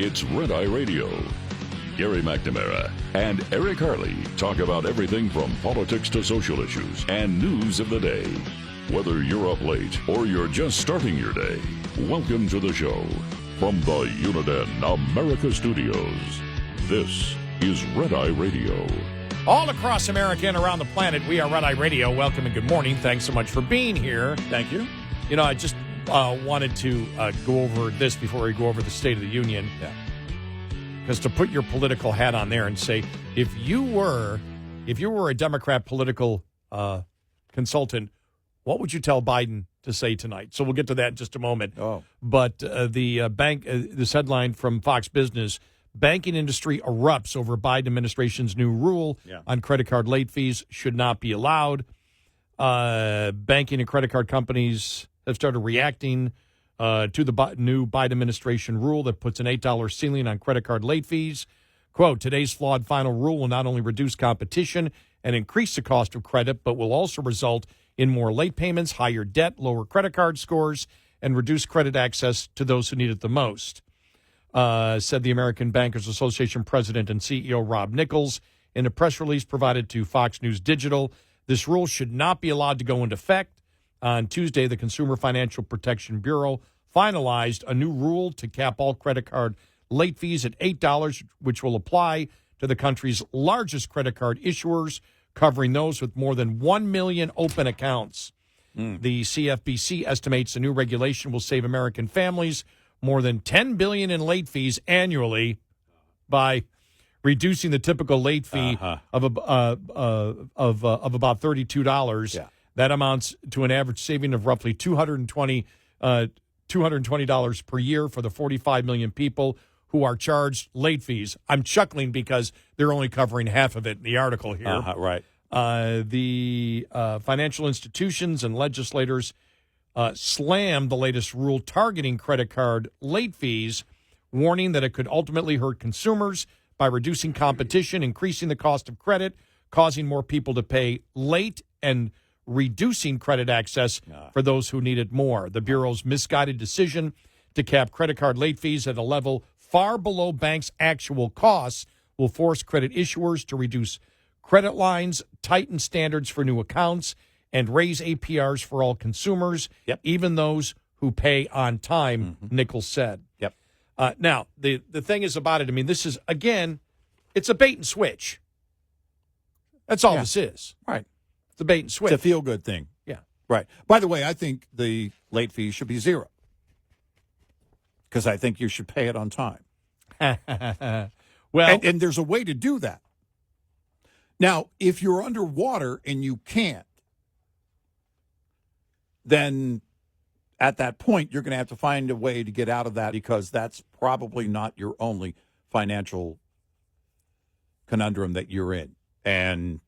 It's Red Eye Radio. Gary McNamara and Eric Harley talk about everything from politics to social issues and news of the day. Whether you're up late or you're just starting your day, welcome to the show. From the Uniden America Studios, this is Red Eye Radio. All across America and around the planet, we are Red Eye Radio. Welcome and good morning. Thanks so much for being here. Thank you. You know, I just wanted to go over this before we go over the State of the Union. Yeah. Because to put your political hat on there and say, if you were a Democrat political consultant, what would you tell Biden to say tonight? So we'll get to that in just a moment. Oh. But this headline from Fox Business, banking industry erupts over Biden administration's new rule on credit card late fees should not be allowed. Banking and credit card companies have started reacting to the new Biden administration rule that puts an $8 ceiling on credit card late fees. Quote, today's flawed final rule will not only reduce competition and increase the cost of credit, but will also result in more late payments, higher debt, lower credit card scores, and reduced credit access to those who need it the most, said the American Bankers Association president and CEO Rob Nichols in a press release provided to Fox News Digital. This rule should not be allowed to go into effect. On Tuesday, the Consumer Financial Protection Bureau finalized a new rule to cap all credit card late fees at $8, which will apply to the country's largest credit card issuers, covering those with more than 1 million open accounts. The CFPC estimates the new regulation will save American families more than $10 billion in late fees annually by reducing the typical late fee of about $32. Yeah. That amounts to an average saving of roughly $220 per year for the 45 million people who are charged late fees. I'm chuckling because they're only covering half of it in the article here. Right. The financial institutions and legislators slammed the latest rule targeting credit card late fees, warning that it could ultimately hurt consumers by reducing competition, increasing the cost of credit, causing more people to pay late, and reducing credit access for those who need it more. The Bureau's misguided decision to cap credit card late fees at a level far below banks' actual costs will force credit issuers to reduce credit lines, tighten standards for new accounts, and raise APRs for all consumers, even those who pay on time, Nichols said. Yep. Now, the thing is about it, I mean, this is, again, it's a bait and switch. That's all this is. Right. It's a bait and switch. It's a feel-good thing. Yeah. Right. By the way, I think the late fee should be $0 because I think you should pay it on time. Well, and there's a way to do that. Now, if you're underwater and you can't, then at that point, you're going to have to find a way to get out of that because that's probably not your only financial conundrum that you're in. And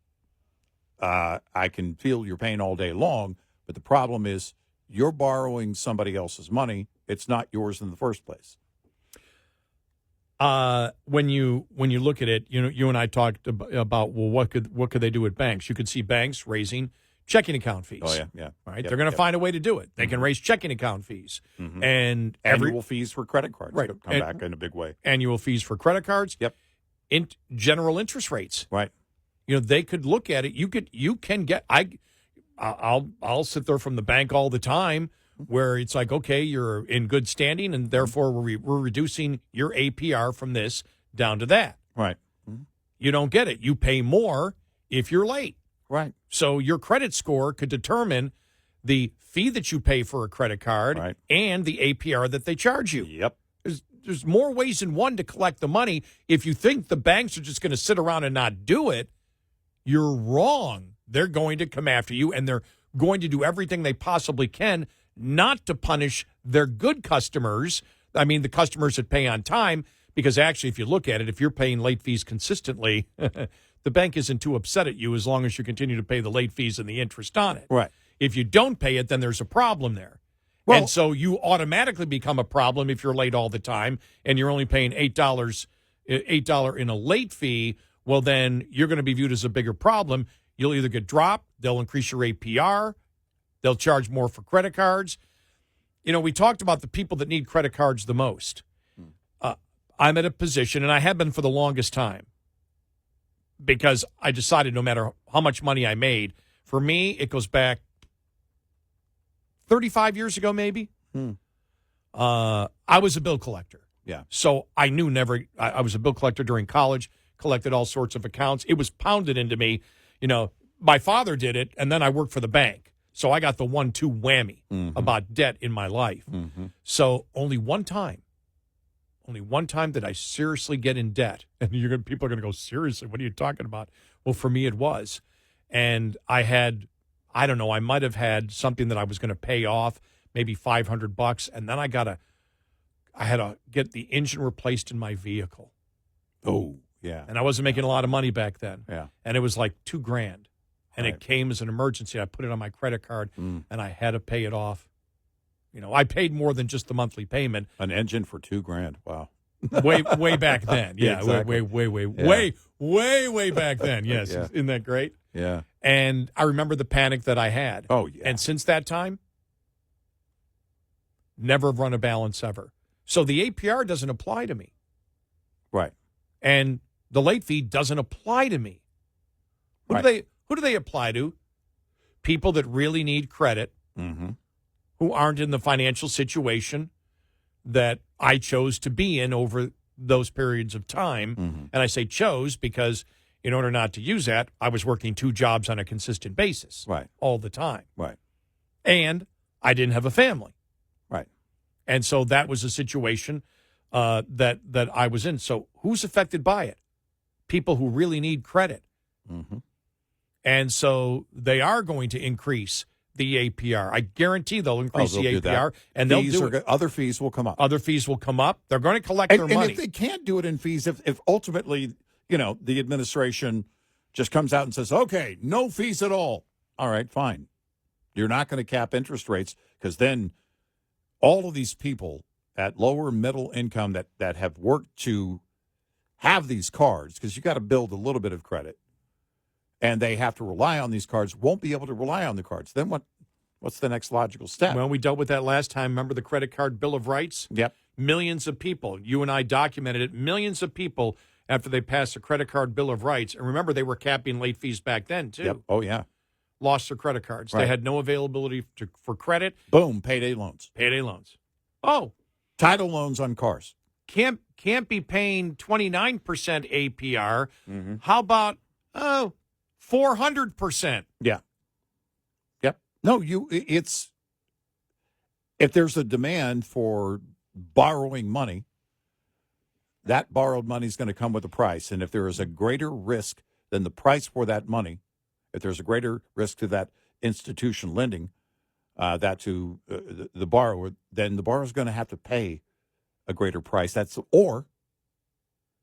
I can feel your pain all day long, but the problem is you're borrowing somebody else's money. It's not yours in the first place. When you look at it, you and I talked about, well, what could they do at banks? You could see banks raising checking account fees. Oh, yeah. Right? They're going to find a way to do it. They can raise checking account fees. And annual fees for credit cards right. come back in a big way. Annual fees for credit cards. Yep. General interest rates. Right. They could look at it. You can get. I'll sit there from the bank all the time where it's like, okay, you're in good standing, and therefore we're reducing your APR from this down to that. Right. You don't get it. You pay more if you're late. Right. So your credit score could determine the fee that you pay for a credit card and the APR that they charge you. Yep. There's more ways than one to collect the money. If you think the banks are just going to sit around and not do it, you're wrong. They're going to come after you, and they're going to do everything they possibly can not to punish their good customers. I mean, the customers that pay on time, because actually, if you look at it, if you're paying late fees consistently, the bank isn't too upset at you as long as you continue to pay the late fees and the interest on it. Right. If you don't pay it, then there's a problem there. Well, and so you automatically become a problem if you're late all the time and you're only paying $8 in a late fee. Well, then you're going to be viewed as a bigger problem. You'll either get dropped, they'll increase your APR, they'll charge more for credit cards. We talked about the people that need credit cards the most. I'm at a position, and I have been for the longest time, because I decided no matter how much money I made, for me, it goes back 35 years ago, maybe. I was a bill collector. Yeah. So I knew I was a bill collector during college, collected all sorts of accounts. It was pounded into me. My father did it, and then I worked for the bank. So I got the 1-2 whammy about debt in my life. So only one time did I seriously get in debt. And people are going to go, seriously, what are you talking about? Well, for me, it was. And I might have had something that I was going to pay off, maybe $500, and then I had to get the engine replaced in my vehicle. Oh, yeah. And I wasn't making a lot of money back then. Yeah. And it was like $2,000. And Right. it came as an emergency. I put it on my credit card, and I had to pay it off. I paid more than just the monthly payment. An engine for $2,000. Wow. Way back then. Yeah, exactly. way back then. Yes. Yeah. Isn't that great? Yeah. And I remember the panic that I had. Oh, yeah. And since that time, never run a balance ever. So the APR doesn't apply to me. Right. And the late fee doesn't apply to me. Who do they apply to? People that really need credit, who aren't in the financial situation that I chose to be in over those periods of time. And I say chose because in order not to use that, I was working 2 jobs on a consistent basis. Right. All the time. Right. And I didn't have a family. Right. And so that was a situation that I was in. So who's affected by it? People who really need credit. And so they are going to increase the APR. I guarantee they'll increase the APR, and they'll do it. Other fees will come up. Other fees will come up. They're going to collect their money. And if they can't do it in fees, if ultimately, the administration just comes out and says, okay, no fees at all. All right, fine. You're not going to cap interest rates, because then all of these people at lower middle income that have worked to have these cards, because you got to build a little bit of credit, and they have to rely on these cards, won't be able to rely on the cards. Then what's the next logical step? Well, we dealt with that last time. Remember the credit card Bill of Rights? Yep. Millions of people. You and I documented it. Millions of people, after they passed the credit card Bill of Rights, and remember, they were capping late fees back then, too. Yep. Oh, yeah. Lost their credit cards. Right. They had no availability for credit. Boom, payday loans. Payday loans. Oh. Title loans on cars. Can't be paying 29% APR. How about 400%? Yeah. Yep. No, it's if there's a demand for borrowing money, that borrowed money is going to come with a price. And if there is a greater risk than the price for that money, if there's a greater risk to that institution lending that to the borrower, then the borrower is going to have to pay a greater price. Or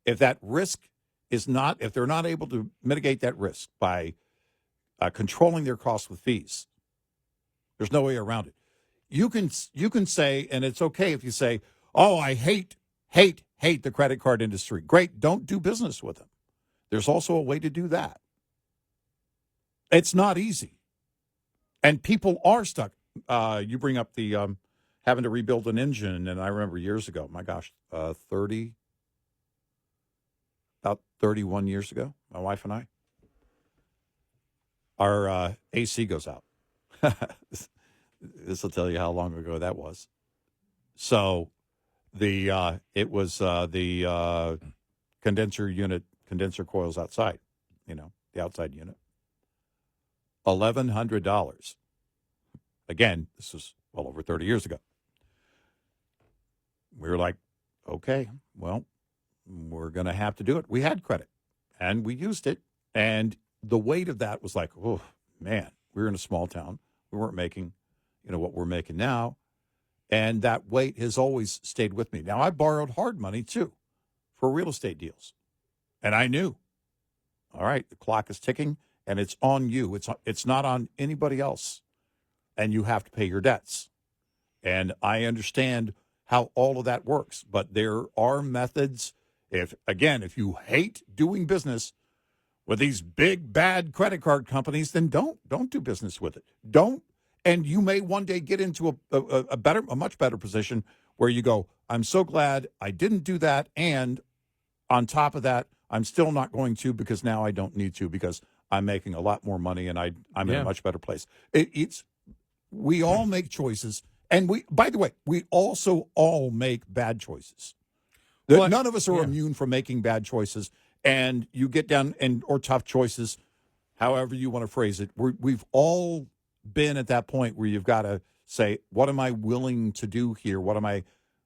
if that risk is not, if they're not able to mitigate that risk by controlling their costs with fees, there's no way around it. You can say, and it's okay if you say, "Oh, I hate the credit card industry." Great, don't do business with them. There's also a way to do that. It's not easy, and people are stuck. You bring up the having to rebuild an engine, and I remember years ago. My gosh, about 31 years ago, my wife and I, our AC goes out. This will tell you how long ago that was. So it was the condenser coils outside, the outside unit. $1,100. Again, this was well over 30 years ago. We were like, okay, well, we're going to have to do it. We had credit, and we used it. And the weight of that was like, oh, man, we were in a small town. We weren't making, what we're making now. And that weight has always stayed with me. Now, I borrowed hard money, too, for real estate deals. And I knew, all right, the clock is ticking, and it's on you. It's not on anybody else. And you have to pay your debts. And I understand how all of that works. But there are methods. If you hate doing business with these big, bad credit card companies, then don't do business with it. Don't. And you may one day get into a much better position where you go, I'm so glad I didn't do that, and on top of that, I'm still not going to because now I don't need to because I'm making a lot more money and I'm in a much better place. We all make choices, and by the way, we also all make bad choices. None of us are immune from making bad choices, and you get down or tough choices, however you want to phrase it. We've all been at that point where you've got to say, what am I willing to do here? What am I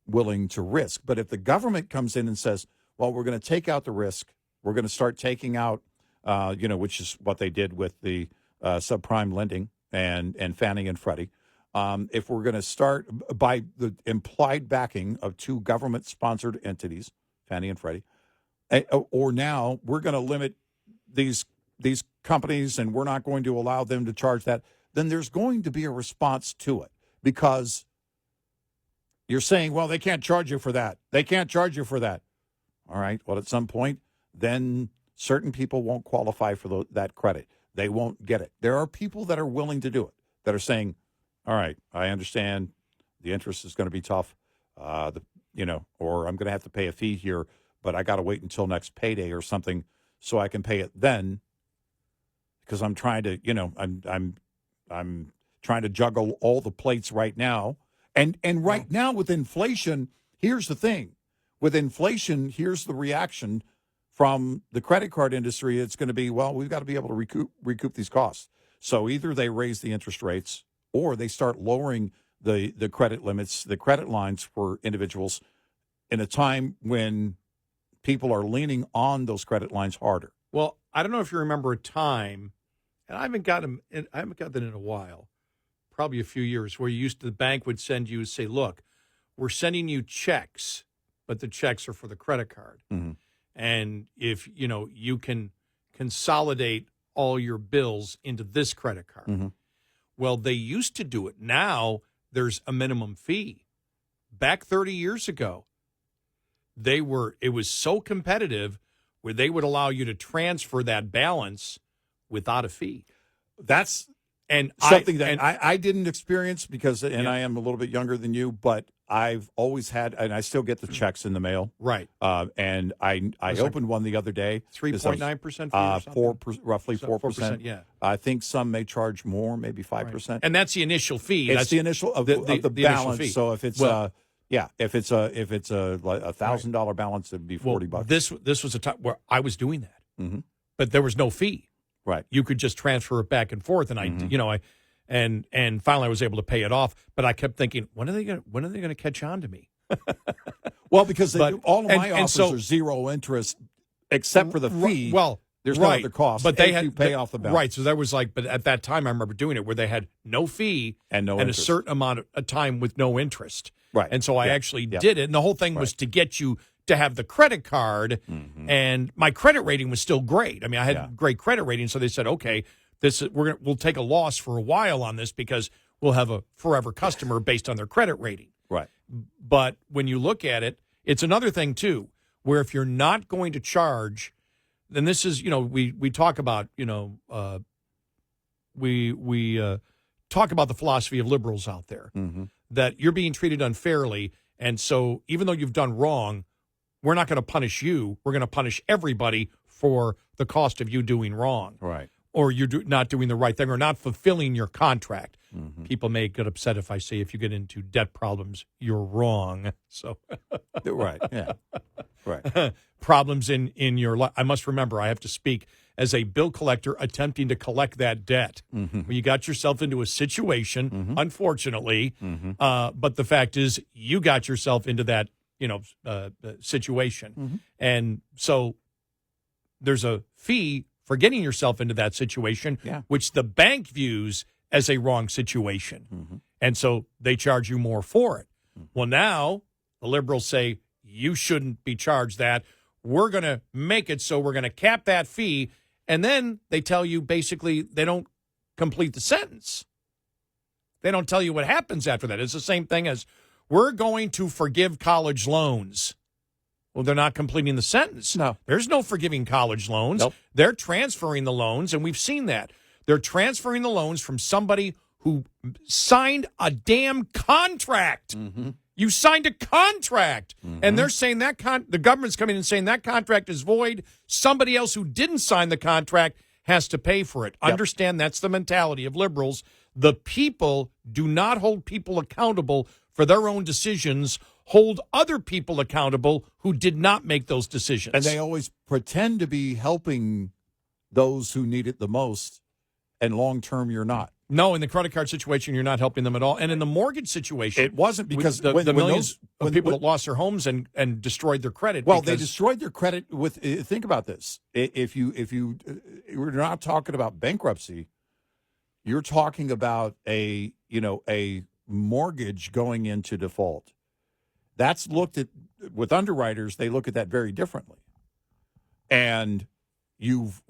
willing to risk? But if the government comes in and says, well, we're going to take out the risk, we're going to start taking out, which is what they did with the subprime lending and Fannie and Freddie. If we're going to start by the implied backing of two government-sponsored entities, Fannie and Freddie, or now we're going to limit these companies and we're not going to allow them to charge that, then there's going to be a response to it because you're saying, well, they can't charge you for that. They can't charge you for that. All right. Well, at some point, then certain people won't qualify for that credit. They won't get it. There are people that are willing to do it, that are saying, all right, I understand the interest is going to be tough, or I'm going to have to pay a fee here, but I got to wait until next payday or something so I can pay it then because I'm trying to, I'm trying to juggle all the plates right now. And right now with inflation, here's the thing. With inflation, here's the reaction from the credit card industry. It's going to be, well, we've got to be able to recoup these costs. So either they raise the interest rates or they start lowering the credit limits, the credit lines for individuals in a time when people are leaning on those credit lines harder. Well, I don't know if you remember a time, and I haven't got that in a while, probably a few years, where the bank would send you, say, look, we're sending you checks, but the checks are for the credit card. Mm-hmm. And if, you can consolidate all your bills into this credit card. Mm-hmm. Well, they used to do it. Now there's a minimum fee. Back 30 years ago, it was so competitive where they would allow you to transfer that balance without a fee. That's something that I didn't experience because I am a little bit younger than you, but I've always had, and I still get the checks in the mail. Right. And I opened one the other day. 3.9% roughly 4%. Yeah. I think some may charge more, maybe 5%. Right. And that's the initial fee. It's the initial of the balance. Fee. So if it's if it's a $1,000 balance, it'd be $40. This was a time where I was doing that, mm-hmm. but there was no fee. Right. You could just transfer it back and forth, and and finally I was able to pay it off. But I kept thinking, when are they going to catch on to me? Well, because all of my offers are zero interest, except for the fee. Well, there's no other cost, but they had to pay off the balance. Right. So that was but at that time I remember doing it where they had no fee and a certain amount of time with no interest. Right. And so I actually did it, and the whole thing was to get you to have the credit card, mm-hmm. and my credit rating was still great. I mean, I had great credit rating, so they said, okay, we'll take a loss for a while on this because we'll have a forever customer based on their credit rating. Right. But when you look at it, it's another thing too, where if you're not going to charge, then this is, we talk about, we talk about the philosophy of liberals out there, mm-hmm. that you're being treated unfairly, and so even though you've done wrong, we're not going to punish you. We're going to punish everybody for the cost of you doing wrong. Right. Or you're not doing the right thing or not fulfilling your contract. Mm-hmm. People may get upset if I say if you get into debt problems, you're wrong. So, right. Yeah. Right. Problems in your life. I must remember, I have to speak as a bill collector attempting to collect that debt. Mm-hmm. When you got yourself into a situation, mm-hmm. unfortunately, mm-hmm. But the fact is you got yourself into that situation. Mm-hmm. And so there's a fee for getting yourself into that situation, which the bank views as a wrong situation. Mm-hmm. And so they charge you more for it. Mm-hmm. Well, now the liberals say you shouldn't be charged that. We're going to make it so we're going to cap that fee. And then they tell you basically they don't complete the sentence. They don't tell you what happens after that. It's the same thing as we're going to forgive college loans. Well, they're not completing the sentence. No. There's no forgiving college loans. Nope. They're transferring the loans, and we've seen that. They're transferring the loans from somebody who signed a damn contract. Mm-hmm. You signed a contract, and they're saying that the government's coming in and saying that contract is void. Somebody else who didn't sign the contract has to pay for it. Yep. Understand that's the mentality of liberals. The people do not hold people accountable for their own decisions. Hold other people accountable who did not make those decisions. And they always pretend to be helping those who need it the most, and long term, you're not. No, in the credit card situation, you're not helping them at all. And in the mortgage situation, it wasn't because the millions of people that lost their homes and destroyed their credit. Well, they destroyed their credit with. Think about this: if you we're not talking about bankruptcy, you're talking about a mortgage going into default. That's looked at with underwriters. They look at that very differently, and you've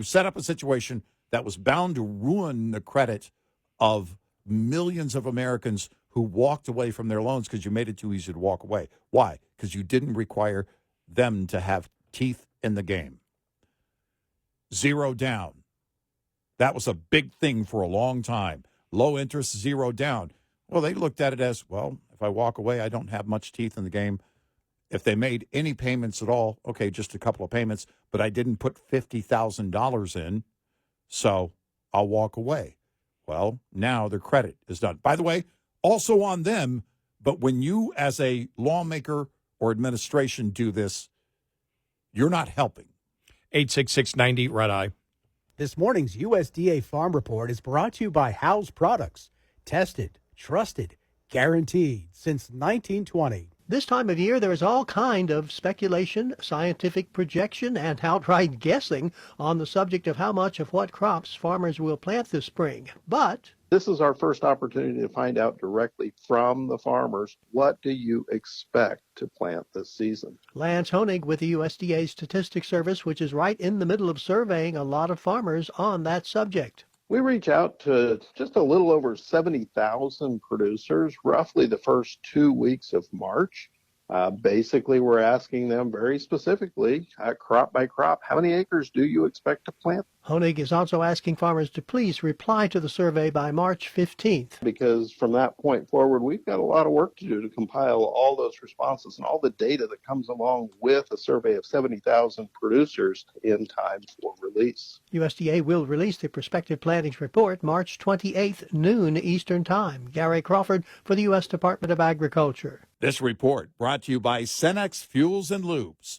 set up a situation that was bound to ruin the credit of millions of Americans who walked away from their loans because you made it too easy to walk away. Why? Because you didn't require them to have teeth in the game. Zero down. That was a big thing for a long time. Low interest, zero down. Well, they looked at it as, well, if I walk away, I don't have much teeth in the game. If they made any payments at all, okay, just a couple of payments, but I didn't put $50,000 in, so I'll walk away. Well, now their credit is done. By the way, also on them, but when you as a lawmaker or administration do this, you're not helping. 866-90 Red Eye. This morning's USDA Farm Report is brought to you by House Products. Tested, trusted, guaranteed since 1920. This time of year, there is all kind of speculation, scientific projection, and outright guessing on the subject of how much of what crops farmers will plant this spring. But this is our first opportunity to find out directly from the farmers, what do you expect to plant this season? Lance Honig with the USDA Statistics Service, which is right in the middle of surveying a lot of farmers on that subject. We reach out to just a little over 70,000 producers, roughly the first 2 weeks of March. Basically, we're asking them very specifically, crop by crop, how many acres do you expect to plant? Honig is also asking farmers to please reply to the survey by March 15th. Because from that point forward, we've got a lot of work to do to compile all those responses and all the data that comes along with a survey of 70,000 producers in time for release. USDA will release the prospective plantings report March 28th, noon Eastern Time. Gary Crawford for the U.S. Department of Agriculture. This report brought to you by Cenex Fuels and Lubes.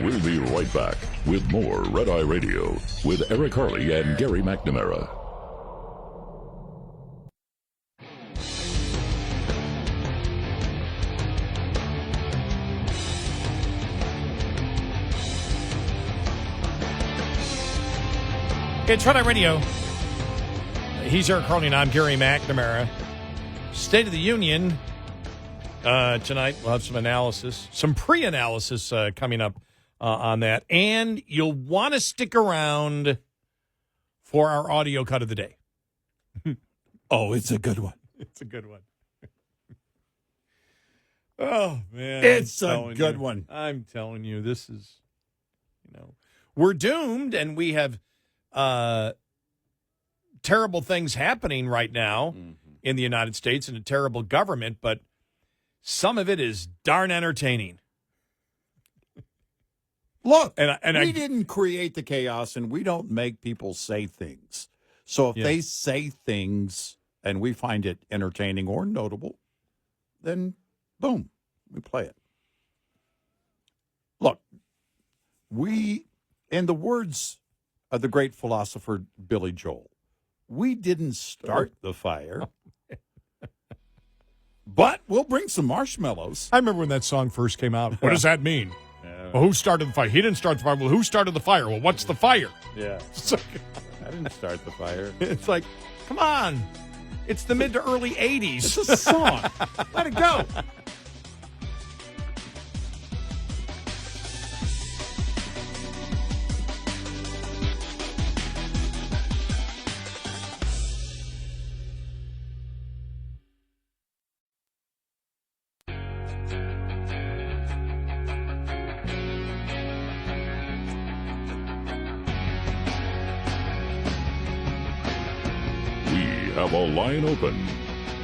We'll be right back with more Red Eye Radio with Eric Harley and Gary McNamara. It's Red Eye Radio. He's Eric Harley and I'm Gary McNamara. State of the Union. Tonight we'll have some analysis, some pre-analysis coming up on that. And you'll want to stick around for our audio cut of the day. Oh, it's a good one. It's a good one. Oh, man. It's a good one. I'm telling you, this is, we're doomed and we have terrible things happening right now in the United States and a terrible government, but some of it is darn entertaining. Look, we didn't create the chaos, and we don't make people say things. So if they say things and we find it entertaining or notable, then boom, we play it. Look, in the words of the great philosopher Billy Joel, we didn't start the fire. But we'll bring some marshmallows. I remember when that song first came out. What does that mean? Well, who started the fire? He didn't start the fire. Well, who started the fire? Well, what's the fire? Yeah. It's like, I didn't start the fire. It's like, come on. It's the mid to early 80s. It's a song. Let it go. We have a line open.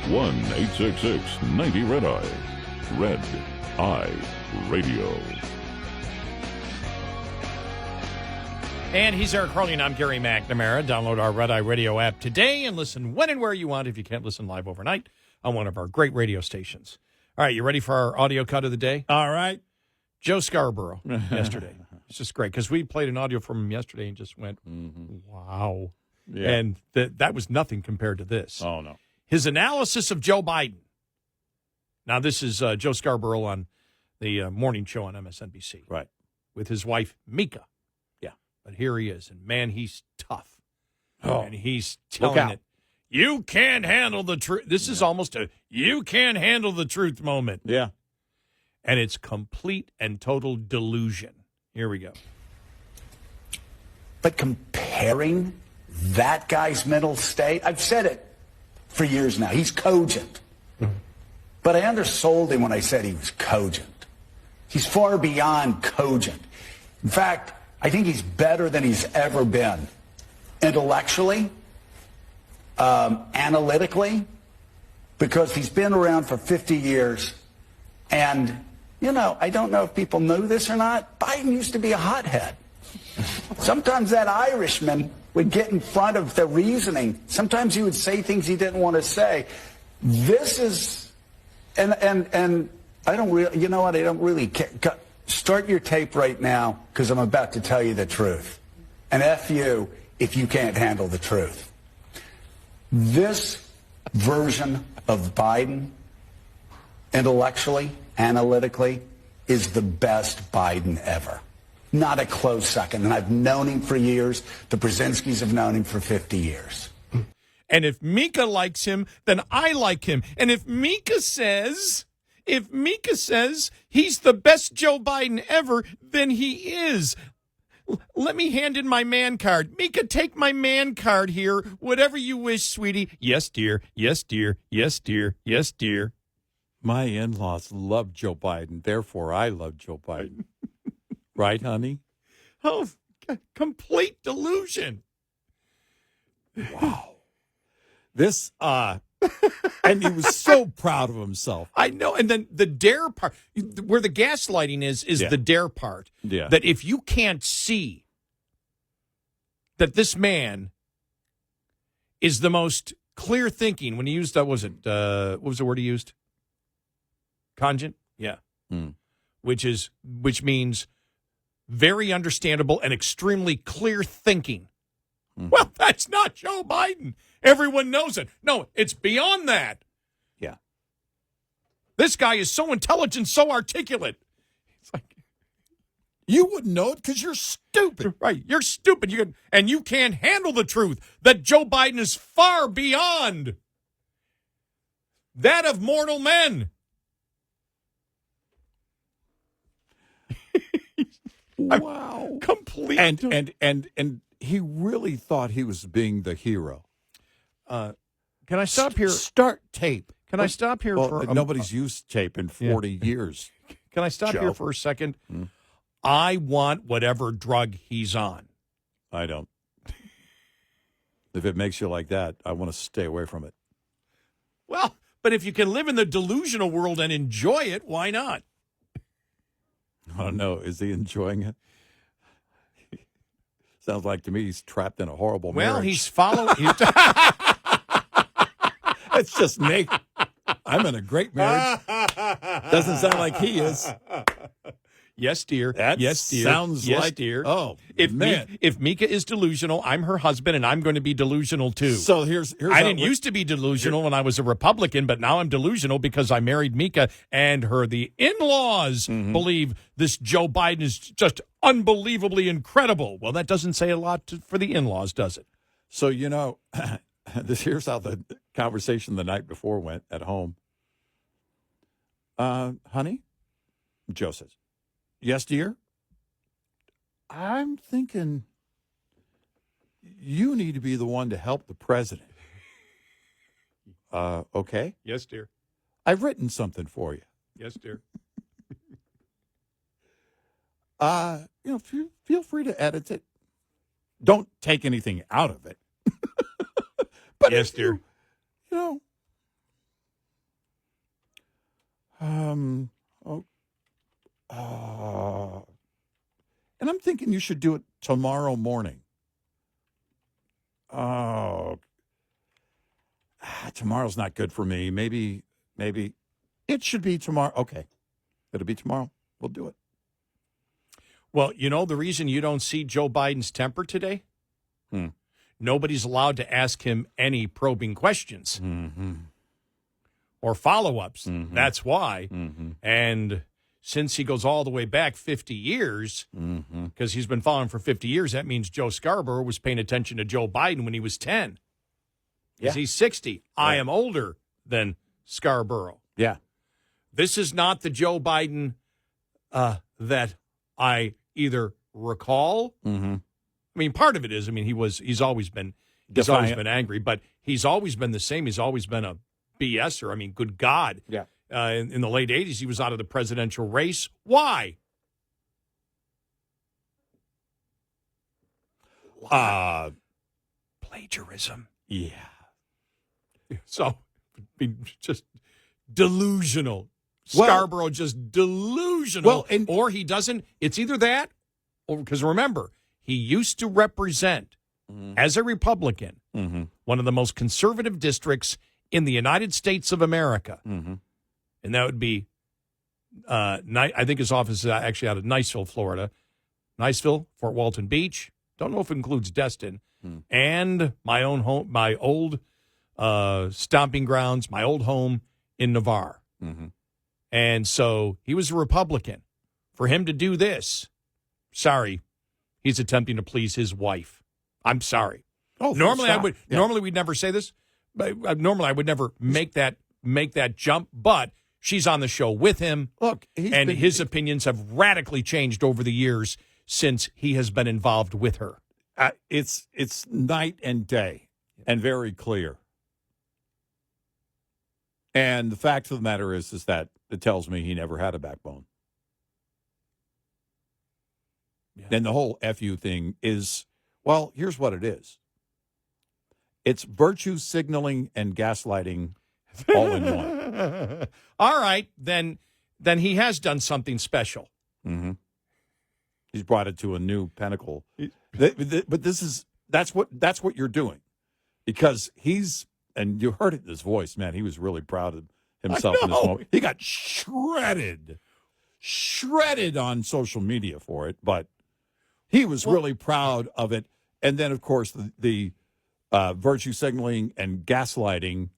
1-866-90-RED-EYE. Red Eye Radio. And he's Eric Harley, and I'm Gary McNamara. Download our Red Eye Radio app today and listen when and where you want if you can't listen live overnight on one of our great radio stations. All right, you ready for our audio cut of the day? All right. Joe Scarborough yesterday. It's just great because we played an audio from him yesterday and just went, wow. Yeah. And that was nothing compared to this. Oh, no. His analysis of Joe Biden. Now, this is Joe Scarborough on the morning show on MSNBC. Right. With his wife, Mika. Yeah. But here he is, and man, he's tough. Oh. And he's telling it, you can't handle the truth. This is almost a you can't handle the truth moment. Yeah. And it's complete and total delusion. Here we go. But comparing that guy's mental state, I've said it for years now, he's cogent. But I undersold him when I said he was cogent. He's far beyond cogent. In fact, I think he's better than he's ever been. Intellectually, analytically, because he's been around for 50 years. And, you know, I don't know if people know this or not, Biden used to be a hothead. Sometimes that Irishman would get in front of the reasoning. Sometimes he would say things he didn't want to say. This is, and I don't really, you know what, I don't really care. Start your tape right now, because I'm about to tell you the truth. And F you if you can't handle the truth. This version of Biden, intellectually, analytically, is the best Biden ever. Not a close second. And I've known him for years. The Brzezinskis have known him for 50 years. And if Mika likes him, then I like him. And if Mika says he's the best Joe Biden ever, then he is. Let me hand in my man card. Mika, take my man card here. Whatever you wish, sweetie. Yes, dear. Yes, dear. Yes, dear. Yes, dear. My in-laws love Joe Biden. Therefore, I love Joe Biden. Right, honey? Oh, complete delusion. Wow. This, and he was so proud of himself. I know. And then the dare part, where the gaslighting is the dare part. Yeah. That if you can't see that this man is the most clear thinking, when he used that, what was the word he used? Cogent? Yeah. Which means very understandable and extremely clear thinking. Well, that's not Joe Biden. Everyone knows it. No, it's beyond that. Yeah. This guy is so intelligent, so articulate. It's like, you wouldn't know it because you're stupid. Right. You're stupid. And you can't handle the truth that Joe Biden is far beyond that of mortal men. Wow. Complete. And he really thought he was being the hero. Can I stop here? Start tape. Can I stop here for nobody's used tape in 40 years. Can I stop here for a second? I want whatever drug he's on. I don't. If it makes you like that, I want to stay away from it. Well, but if you can live in the delusional world and enjoy it, why not? I don't know. Is he enjoying it? Sounds like to me he's trapped in a horrible marriage. Well, he's following. It's just me. I'm in a great marriage. Doesn't sound like he is. Yes, dear. That yes, dear. Sounds yes, like, dear. Oh, if man. If Mika is delusional, I'm her husband, and I'm going to be delusional too. So here's I didn't used to be delusional when I was a Republican, but now I'm delusional because I married Mika, and the in-laws believe this Joe Biden is just unbelievably incredible. Well, that doesn't say a lot for the in-laws, does it? So, here's how the conversation the night before went at home. Honey, Joe says, yes, dear. I'm thinking you need to be the one to help the president. Okay. Yes, dear. I've written something for you. Yes, dear. Feel free to edit it. Don't take anything out of it. But yes, dear. And I'm thinking you should do it tomorrow morning. Oh, tomorrow's not good for me. Maybe it should be tomorrow. Okay, it'll be tomorrow. We'll do it. Well, you know the reason you don't see Joe Biden's temper today? Nobody's allowed to ask him any probing questions or follow-ups. That's why. And since he goes all the way back 50 years, because he's been following for 50 years, that means Joe Scarborough was paying attention to Joe Biden when he was 10. Because he's 60. I am older than Scarborough. Yeah. This is not the Joe Biden that I either recall. I mean, part of it is, I mean, he's always been angry, but he's always been the same. He's always been a BSer. I mean, good God. Yeah. In the late 80s, he was out of the presidential race. Why? Plagiarism. Yeah. So, I mean, just delusional. Scarborough just delusional. Well, or he doesn't. It's either that, or because remember, he used to represent, as a Republican, one of the most conservative districts in the United States of America. And that would be, I think his office is actually out of Niceville, Florida. Niceville, Fort Walton Beach. Don't know if it includes Destin. And my own home, my old stomping grounds, my old home in Navarre. And so he was a Republican. For him to do this, sorry, he's attempting to please his wife. I'm sorry. Oh, normally we'd never say this. But normally I would never make that jump. But she's on the show with him. Look, his opinions have radically changed over the years since he has been involved with her. It's night and day, and very clear. And the fact of the matter is that it tells me he never had a backbone. Yeah. And the whole FU thing is, well, here's what it is. It's virtue signaling and gaslighting all in one. All right, then he has done something special. He's brought it to a new pinnacle. But that's what you're doing, because and you heard it in his voice, man. He was really proud of himself in this moment. He got shredded on social media for it, but he was really proud of it. And then, of course, the virtue signaling and gaslighting,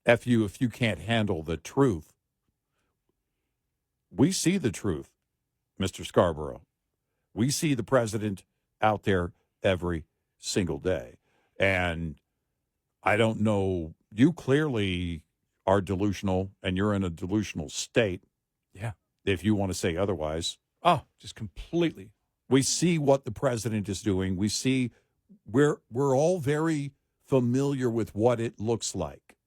F you if you can't handle the truth. We see the truth, Mr. Scarborough. We see the president out there every single day. And I don't know, you clearly are delusional, and you're in a delusional state. Yeah. If you want to say otherwise. Oh, just completely. We see what the president is doing. We see we're all very familiar with what it looks like.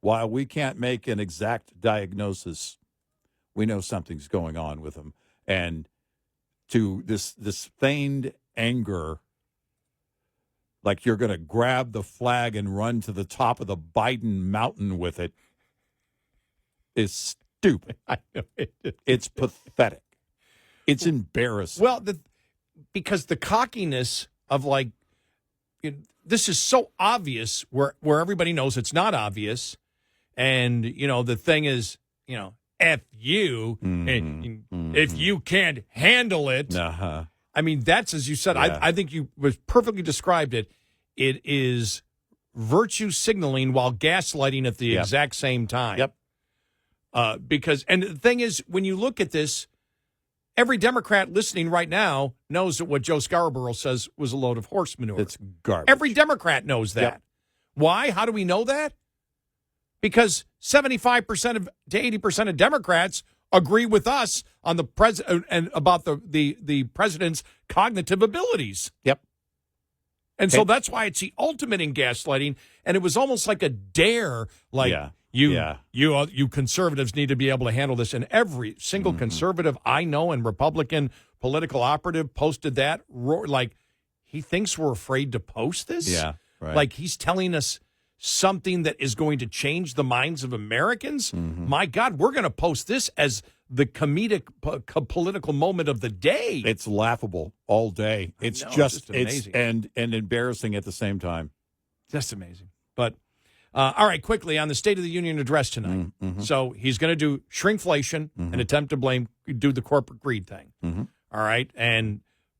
While we can't make an exact diagnosis, we know something's going on with him. And to this feigned anger, like you're going to grab the flag and run to the top of the Biden mountain with it, is stupid. I know it. It's pathetic. It's embarrassing. Well, because the cockiness of this is so obvious where everybody knows it's not obvious. And, the thing is, F you, if you can't handle it. I mean, that's, as you said, yeah. I think you perfectly described it. It is virtue signaling while gaslighting at the exact same time. Yep. Because, and the thing is, when you look at this, every Democrat listening right now knows that what Joe Scarborough says was a load of horse manure. It's garbage. Every Democrat knows that. Yep. Why? How do we know that? Because 75% to 80% of Democrats agree with us on the president and about the president's cognitive abilities. Yep. And so that's why it's the ultimate in gaslighting. And it was almost like a dare, you conservatives need to be able to handle this. And every single conservative I know and Republican political operative posted that. Like, he thinks we're afraid to post this? Yeah, right. Like, he's telling us something that is going to change the minds of Americans, my God, we're going to post this as the comedic political moment of the day. It's laughable all day. It's just amazing. and embarrassing at the same time. Just amazing. But all right, quickly on the State of the Union address tonight. So he's going to do shrinkflation and attempt to do the corporate greed thing. All right,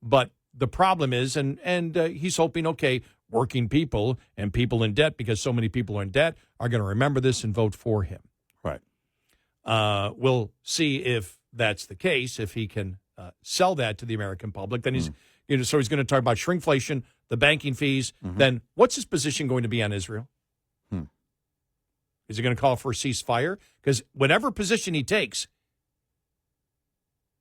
but the problem is, and he's hoping, okay, working people and people in debt, because so many people are in debt, are going to remember this and vote for him. Right. We'll see if that's the case, if he can sell that to the American public. Then he's, so he's going to talk about shrinkflation, the banking fees. Then what's his position going to be on Israel? Is he going to call for a ceasefire? Because whatever position he takes,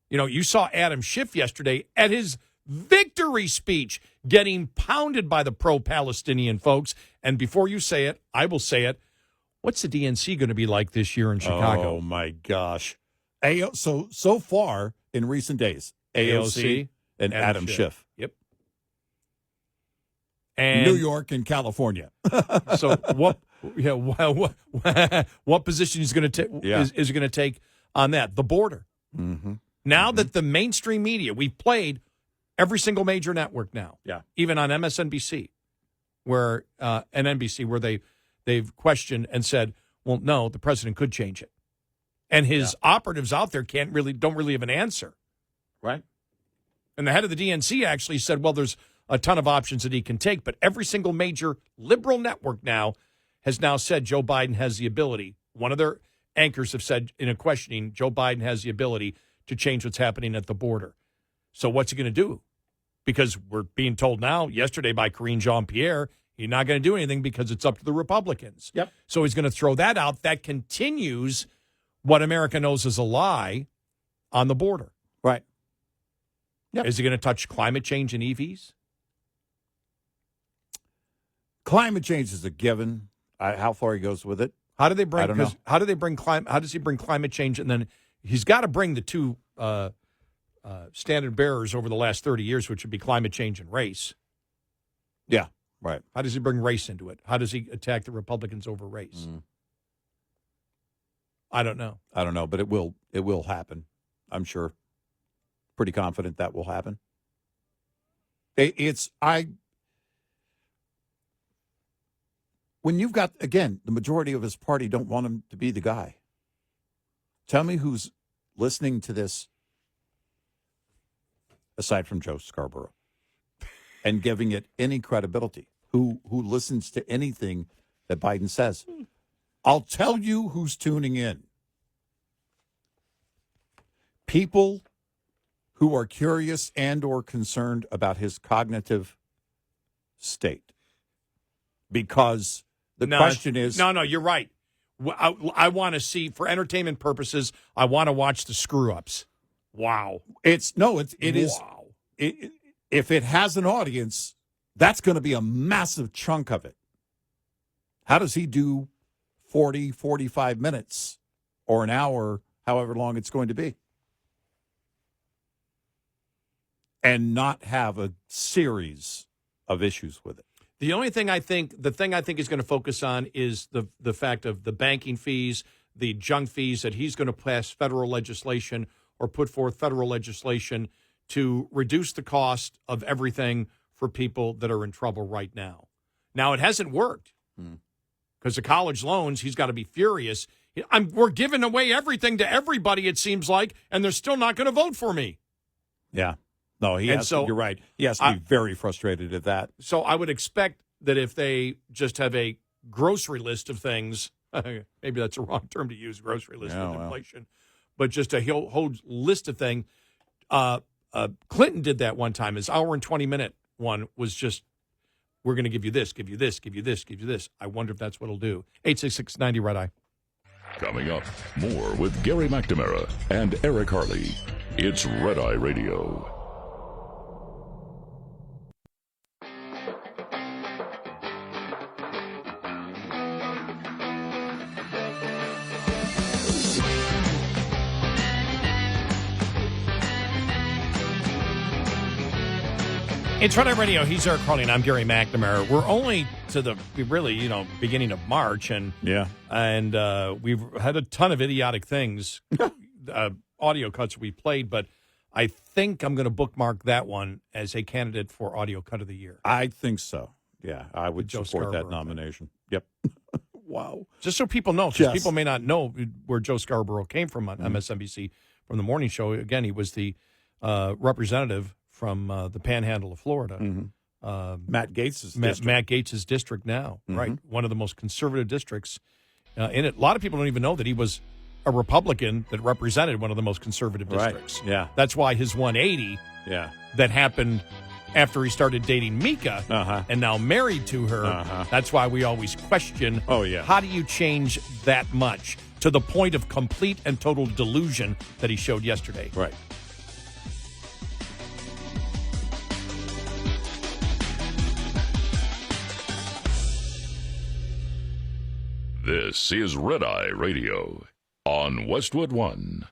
you saw Adam Schiff yesterday at his victory speech getting pounded by the pro-Palestinian folks. And before you say it, I will say it. What's the DNC going to be like this year in Chicago? Oh, my gosh. So far in recent days, AOC and Adam Schiff. Yep. And New York and California. So what position is going to take? Is he going to take on that? The border. Now that the mainstream media, we've played every single major network now. Yeah. Even on MSNBC, and NBC, where they've questioned and said, well, no, the president could change it, and his operatives out there don't really have an answer. Right. And the head of the DNC actually said, well, there's a ton of options that he can take, but every single major liberal network now has now said Joe Biden has the ability. One of their anchors have said in a questioning, Joe Biden has the ability to change what's happening at the border. So what's he going to do? Because we're being told now, yesterday by Karine Jean-Pierre, he's not going to do anything because it's up to the Republicans. Yep. So he's going to throw that out. That continues what America knows is a lie on the border. Right. Yep. Is he going to touch climate change and EVs? Climate change is a given. How far he goes with it, how do they bring? I don't know. How do they bring climate? How does he bring climate change? And then he's got to bring the two standard bearers over the last 30 years, which would be climate change and race. Yeah, right. How does he bring race into it? How does he attack the Republicans over race? I don't know. But it will happen. I'm sure. Pretty confident that will happen. When you've got, again, the majority of his party don't want him to be the guy. Tell me who's listening to this aside from Joe Scarborough and giving it any credibility, who listens to anything that Biden says. I'll tell you who's tuning in. People who are curious and or concerned about his cognitive state. Because the question is... No, you're right. I want to see, for entertainment purposes, I want to watch the screw-ups. Wow. It is. If it has an audience, that's going to be a massive chunk of it. How does he do 40, 45 minutes or an hour, however long it's going to be, and not have a series of issues with it? The thing I think he's going to focus on is the fact of the banking fees, the junk fees, that he's going to pass federal legislation or put forth federal legislation to reduce the cost of everything for people that are in trouble right now. Now, it hasn't worked because the college loans, he's got to be furious. We're giving away everything to everybody, it seems like, and they're still not going to vote for me. Yeah. No, you're right. He has to be very frustrated at that. So I would expect that if they just have a grocery list of things, maybe that's a wrong term to use, grocery list with inflation, but just a whole list of things. Clinton did that one time. His hour and 20-minute one was just, we're going to give you this, give you this, give you this, give you this. I wonder if that's what it'll do. 866-90 Red Eye. Coming up, more with Gary McNamara and Eric Harley. It's Red Eye Radio. It's Friday Radio. He's Eric Harley, and I'm Gary McNamara. We're only to the beginning of March, and we've had a ton of idiotic things, audio cuts we played, but I think I'm going to bookmark that one as a candidate for Audio Cut of the Year. I think so. Yeah, I would Joe support that Scarborough nomination. Yep. Wow. Just so people know, because Yes. people may not know where Joe Scarborough came from on MSNBC from the morning show. Again, he was the representative from the Panhandle of Florida. Matt Gaetz's district. Matt Gaetz's district now, right? One of the most conservative districts in it. A lot of people don't even know that he was a Republican that represented one of the most conservative districts. Right. Yeah. That's why his 180 that happened after he started dating Mika and now married to her, that's why we always question, how do you change that much to the point of complete and total delusion that he showed yesterday? Right. This is Red Eye Radio on Westwood One.